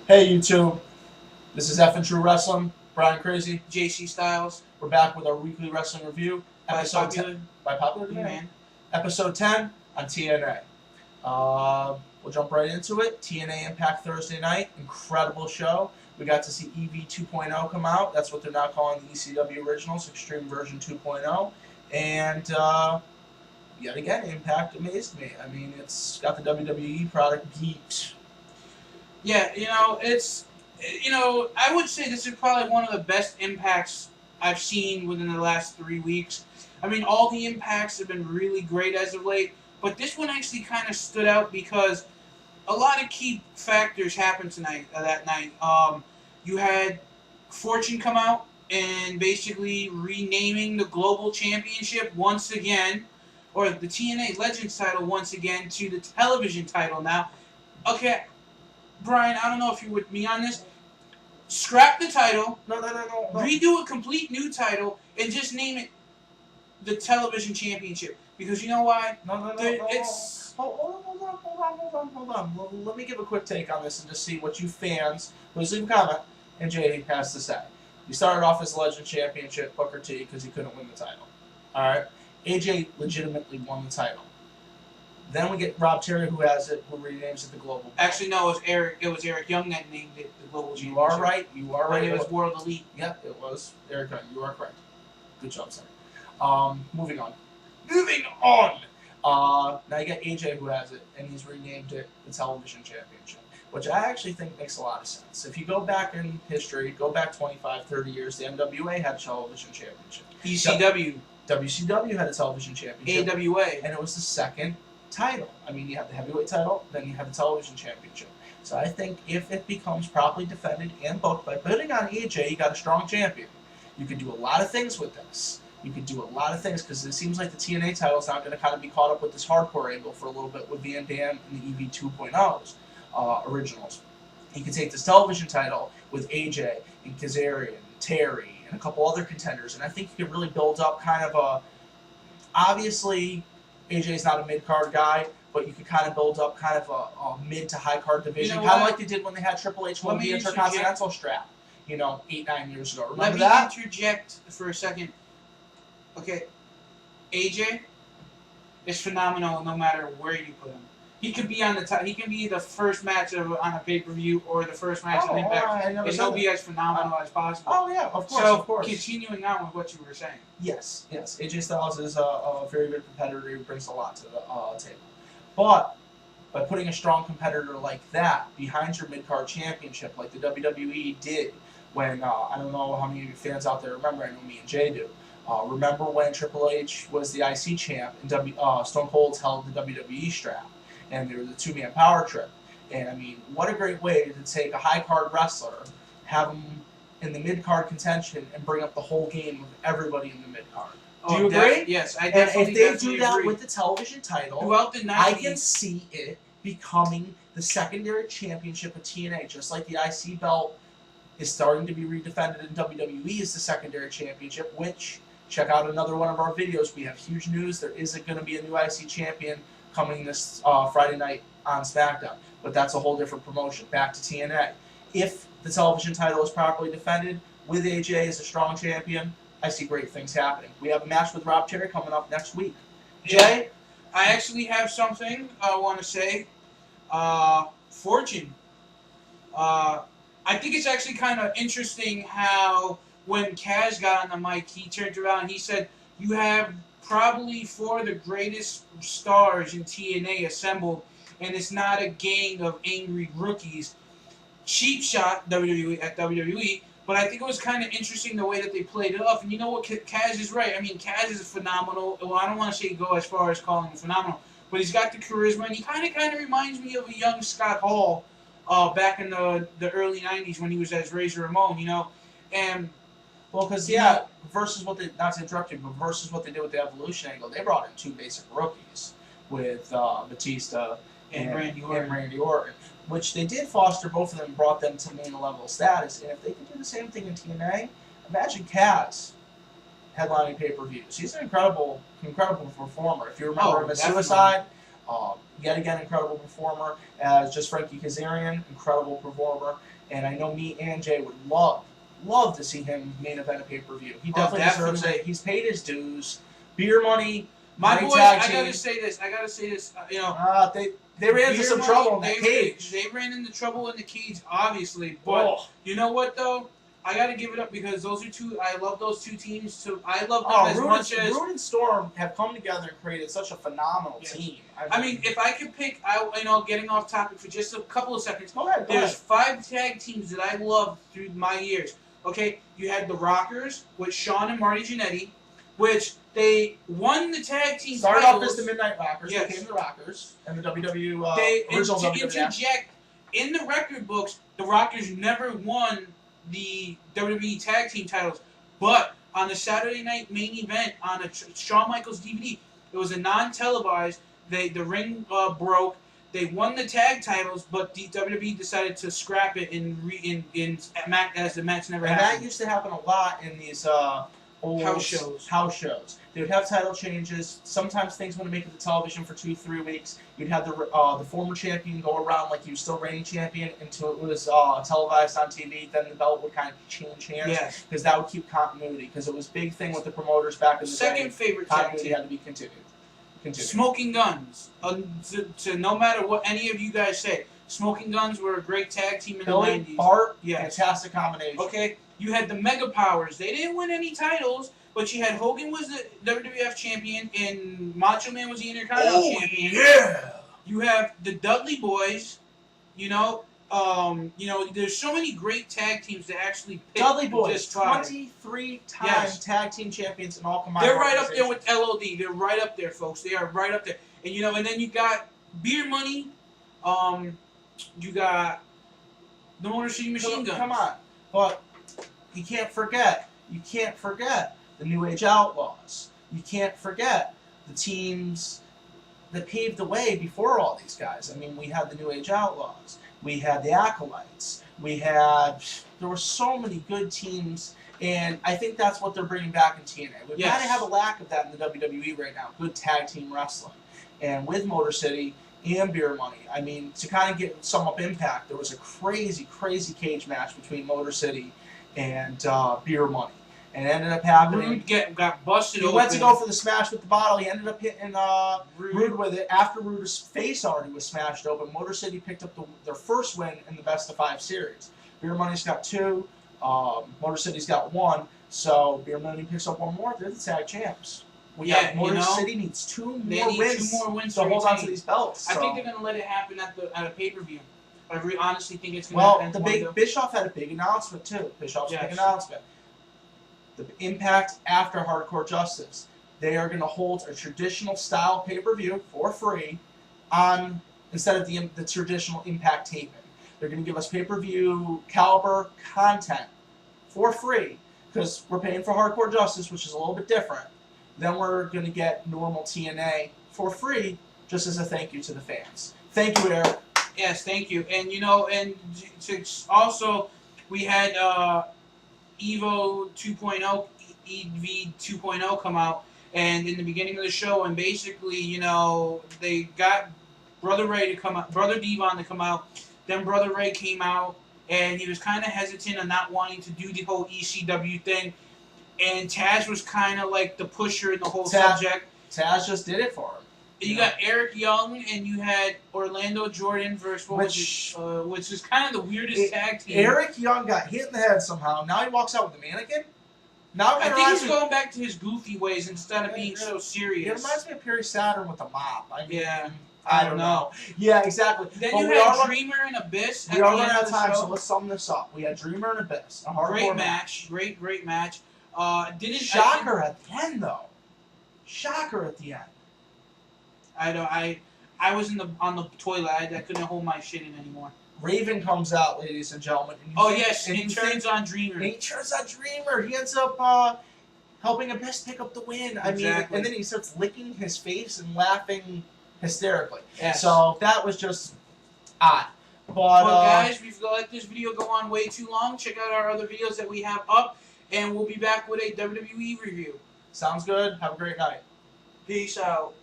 Hey YouTube, this is F and True Wrestling. Brian Crazy. JC Styles. We're back with our weekly wrestling review. By popular, 10 by popular yeah, demand. man. Episode 10 on TNA. We'll jump right into it. TNA Impact Thursday night, incredible show. We got to see EV 2.0 come out. That's what they're now calling the ECW Originals, Extreme Version 2.0. And yet again, Impact amazed me. I mean, it's got the WWE product beat. Yeah, I would say this is probably one of the best impacts I've seen within the last 3 weeks. I mean, all the impacts have been really great as of late, but this one actually kind of stood out because a lot of key factors happened tonight. That night, you had Fortune come out and basically renaming the Global Championship once again, or the TNA Legends title once again to the television title now. Okay, Brian, I don't know if you're with me on this. Scrap the title, No. redo a complete new title, and just name it the Television Championship. Because you know why? No. It's Hold on. Let me give a quick take on this and just see what you fans, please leave a comment, and Jay has to say. You started off as Legend Championship, Booker T, because he couldn't win the title. Alright? AJ legitimately won the title. Then we get Rob Terry, who has it, who renames it the Global. Actually, no, it was Eric. It was Eric Young that named it the Global Championship. You are right. But it was World Elite. Yep, it was Eric Young. You are correct. Good job, sir. Moving on. Now you got AJ who has it, and he's renamed it the Television Championship, which I actually think makes a lot of sense. If you go back in history, go back 25, 30 years, the NWA had a Television Championship. ECW. WCW had a Television Championship. AWA. And it was the second title. I mean, you have the heavyweight title, then you have the Television Championship. So I think if it becomes properly defended and booked by putting on AJ, you got a strong champion. You could do a lot of things with this. You could do a lot of things because it seems like the TNA title is not going to kind of be caught up with this hardcore angle for a little bit with Van Dam and the EV 2.0's originals. You could take this television title with AJ and Kazarian and Terry and a couple other contenders, and I think you could really build up kind of a. Obviously, AJ's not a mid-card guy, but you could kind of build up kind of a mid to high-card division, kind of like they did when they had Triple H win the Intercontinental strap, 8-9 years ago. Remember that? Let me interject for a second. Okay, AJ is phenomenal no matter where you put him. He could be on the he can be the first match on a pay-per-view or the first match on Impact, and he'll be as phenomenal as possible. Oh yeah, of course. So of course. Continuing on with what you were saying. Yes. AJ Styles is a very good competitor who brings a lot to the table. But by putting a strong competitor like that behind your mid-card championship, like the WWE did when, I don't know how many of you fans out there remember, I know me and Jay do. Remember when Triple H was the IC champ and Stone Cold held the WWE strap, and they were the two-man power trip. And I mean, what a great way to take a high-card wrestler, have him in the mid-card contention, and bring up the whole game with everybody in the mid-card. Do you agree? Yes, I definitely agree. And if they do that with the television title, throughout the 90s, I can see it becoming the secondary championship of TNA, just like the IC belt is starting to be redefended in WWE as the secondary championship, which, check out another one of our videos. We have huge news. There is going to be a new IC champion coming this Friday night on SmackDown, but that's a whole different promotion. Back to TNA. If the television title is properly defended with AJ as a strong champion, I see great things happening. We have a match with Rob Terry coming up next week. Jay? I actually have something I want to say. Fortune. I think it's actually kind of interesting how when Kaz got on the mic, he turned around and he said, "You have probably 4 of the greatest stars in TNA assembled, and it's not a gang of angry rookies." Cheap shot WWE, but I think it was kind of interesting the way that they played it off. And you know what? Kaz is right. I mean, Kaz is phenomenal. Well, I don't want to say go as far as calling him phenomenal, but he's got the charisma, and he kind of reminds me of a young Scott Hall back in the early 90s when he was as Razor Ramon, And well, because versus what they, not to interrupt you, but versus what they did with the Evolution angle, they brought in 2 basic rookies with Batista and Randy Orton, which they did foster both of them, brought them to main level status. And if they could do the same thing in TNA, imagine Kaz headlining pay-per-views. He's an incredible performer. If you remember him as Suicide, Yet again, incredible performer. As just Frankie Kazarian, incredible performer. And I know me and Jay would love to see him main event a pay-per-view. He definitely deserves it. He's paid his dues. Beer Money. My boys, I gotta say this. They ran into some trouble in that cage. They ran into trouble in the cage, obviously. But you know what, though? I gotta give it up because those are two. I love those two teams. So I love them as much as Rude and Storm have come together and created such a phenomenal team. I mean, if I could pick, getting off topic for just a couple of seconds. Go ahead. There's 5 tag teams that I loved through my years. Okay, you had the Rockers with Shawn and Marty Jannetty, which they won the tag team Started titles. off as the Midnight Rockers, became the Rockers, and the WW original WWF. In the record books, the Rockers never won the WWE tag team titles, but on the Saturday night main event on a Shawn Michaels DVD, it was a non-televised. The ring broke. They won the tag titles, but the WWE decided to scrap it as the match never happened. And that used to happen a lot in these old house shows. They would have title changes. Sometimes things wouldn't make it to television for 2-3 weeks. You'd have the former champion go around like he was still reigning champion until it was televised on TV. Then the belt would kind of change hands because that would keep continuity. Because it was a big thing with the promoters back in the day. Second favorite tag team had to be continued. Smoking Guns. To no matter what any of you guys say, Smoking Guns were a great tag team in the 90s. Bart, fantastic combination. Okay, you had the Mega Powers. They didn't win any titles, but you had Hogan was the WWF champion and Macho Man was the Intercontinental champion. Yeah. You have the Dudley Boys. There's so many great tag teams that actually picked Dudley Boys, 23-time tag team champions in all combined. They're right up there with LOD. They're right up there, folks. They are right up there. And then you got Beer Money. You got the Motor City Machine Guns. Come on, but you can't forget the New Age Outlaws. You can't forget the teams that paved the way before all these guys. I mean, we had the New Age Outlaws. We had the Acolytes. There were so many good teams, and I think that's what they're bringing back in TNA. We kind of have a lack of that in the WWE right now, good tag team wrestling. And with Motor City and Beer Money, I mean, to kind of sum up Impact, there was a crazy, crazy cage match between Motor City and Beer Money. And it ended up happening. Rude got busted open. He went to go for the smash with the bottle. He ended up hitting Rude with it. After Rude's face already was smashed open, Motor City picked up their first win in the best-of-5 series. Beer Money's got 2. Motor City's got 1. So Beer Money picks up 1 more. They're the tag champs. Motor City needs 2 more wins to hold on to these belts. I think they're going to let it happen at a pay-per-view. I honestly think it's going to happen. Well, Bischoff had a big announcement, too. Bischoff's big announcement. The Impact after Hardcore Justice. They are going to hold a traditional style pay-per-view for free instead of the traditional Impact taping. They're going to give us pay-per-view caliber content for free because we're paying for Hardcore Justice, which is a little bit different. Then we're going to get normal TNA for free just as a thank you to the fans. Thank you, Eric. Yes, thank you. And, also we had Evo 2.0, EV 2.0 come out, and in the beginning of the show, and basically, they got Brother Ray to come out, Brother Devon to come out, then Brother Ray came out, and he was kind of hesitant on not wanting to do the whole ECW thing, and Taz was kind of like the pusher in the whole subject. Taz just did it for him. You got Eric Young, and you had Orlando Jordan versus which is kind of the weirdest tag team. Eric Young got hit in the head somehow. Now he walks out with a mannequin. Now I think he's going back to his goofy ways instead of being so serious. It reminds me of Perry Saturn with the mop. I don't know. Yeah, exactly. Then you had Dreamer and Abyss. We are running out of time, so let's sum this up. We had Dreamer and Abyss. Great match. Great match. Shocker at the end, though. Shocker at the end. I was on the toilet. I couldn't hold my shit in anymore. Raven comes out, ladies and gentlemen. And he turns on Dreamer. He turns on Dreamer. He ends up helping Abyss pick up the win. Exactly. And then he starts licking his face and laughing hysterically. Yes. So that was just odd. But guys, we've let this video go on way too long. Check out our other videos that we have up, and we'll be back with a WWE review. Sounds good. Have a great night. Peace out.